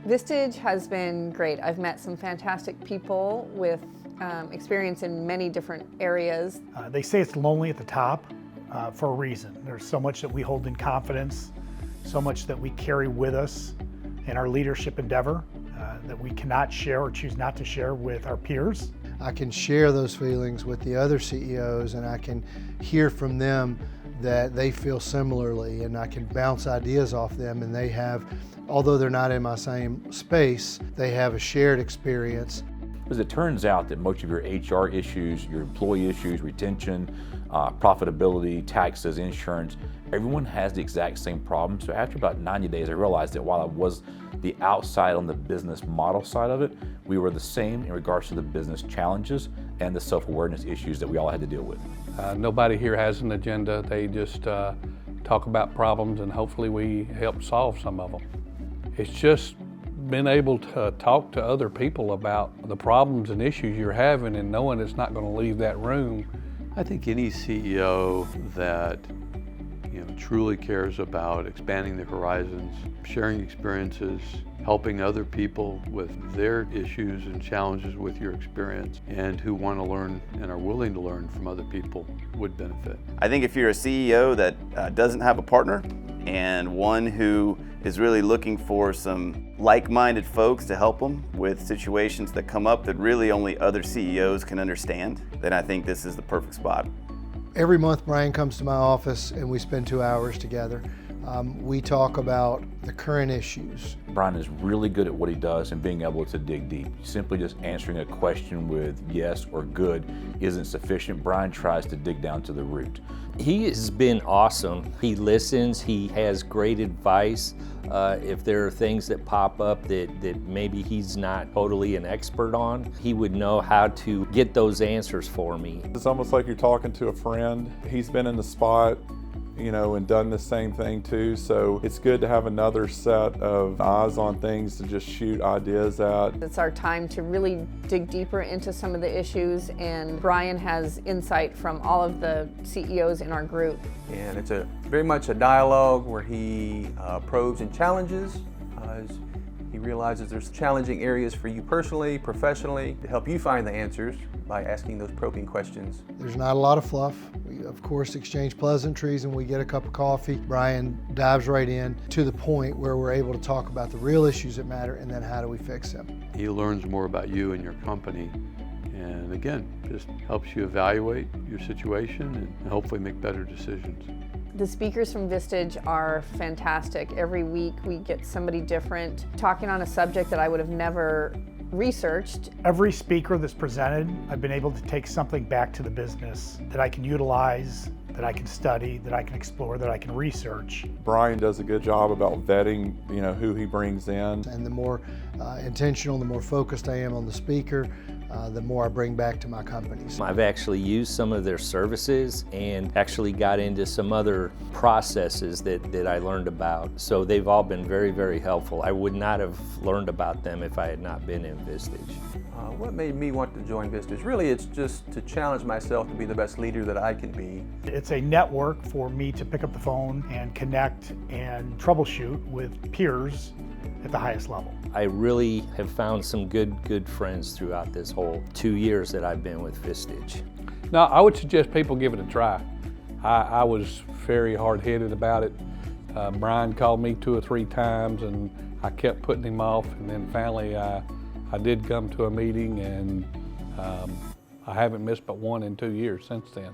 Vistage has been great. I've met some fantastic people with experience in many different areas. They say it's lonely at the top for a reason. There's so much that we hold in confidence, so much that we carry with us in our leadership endeavor that we cannot share or choose not to share with our peers. I can share those feelings with the other CEOs, and I can hear from them that they feel similarly, and I can bounce ideas off them, and they have, although they're not in my same space, they have a shared experience. Because it turns out that most of your HR issues, your employee issues, retention, profitability, taxes, insurance, everyone has the exact same problem. So after about 90 days, I realized that while I was the outside on the business model side of it, we were the same in regards to the business challenges and the self-awareness issues that we all had to deal with. Nobody here has an agenda. They just talk about problems, and hopefully we help solve some of them. It's just being able to talk to other people about the problems and issues you're having and knowing it's not going to leave that room. I think any CEO that truly cares about expanding their horizons, sharing experiences, helping other people with their issues and challenges with your experience, and who want to learn and are willing to learn from other people would benefit. I think if you're a CEO that doesn't have a partner and one who is really looking for some like-minded folks to help them with situations that come up that really only other CEOs can understand, then I think this is the perfect spot. Every month Brian comes to my office and we spend 2 hours together. We talk about the current issues. Brian is really good at what he does and being able to dig deep. Simply just answering a question with yes or good isn't sufficient. Brian tries to dig down to the root. He has been awesome. He listens, he has great advice. If there are things that pop up that maybe he's not totally an expert on, he would know how to get those answers for me. It's almost like you're talking to a friend. He's been in the spot, and done the same thing too. So it's good to have another set of eyes on things to just shoot ideas at. It's our time to really dig deeper into some of the issues, and Brian has insight from all of the CEOs in our group. And it's very much a dialogue where he probes and challenges. He realizes there's challenging areas for you personally, professionally, to help you find the answers by asking those probing questions. There's not a lot of fluff. We, of course, exchange pleasantries and we get a cup of coffee. Brian dives right in to the point where we're able to talk about the real issues that matter and then how do we fix them. He learns more about you and your company, and again, just helps you evaluate your situation and hopefully make better decisions. The speakers from Vistage are fantastic. Every week we get somebody different talking on a subject that I would have never researched. Every speaker that's presented, I've been able to take something back to the business that I can utilize, that I can study, that I can explore, that I can research. Brian does a good job about vetting, who he brings in. And the more intentional, the more focused I am on the speaker, the more I bring back to my companies. I've actually used some of their services and actually got into some other processes that I learned about. So they've all been very, very helpful. I would not have learned about them if I had not been in Vistage. What made me want to join Vistage? Really, it's just to challenge myself to be the best leader that I can be. It's a network for me to pick up the phone and connect and troubleshoot with peers at the highest level. I really have found some good friends throughout this whole 2 years that I've been with Vistage. Now, I would suggest people give it a try. I was very hard-headed about it. Brian called me 2 or 3 times and I kept putting him off, and then finally I did come to a meeting, and I haven't missed but one in 2 years since then.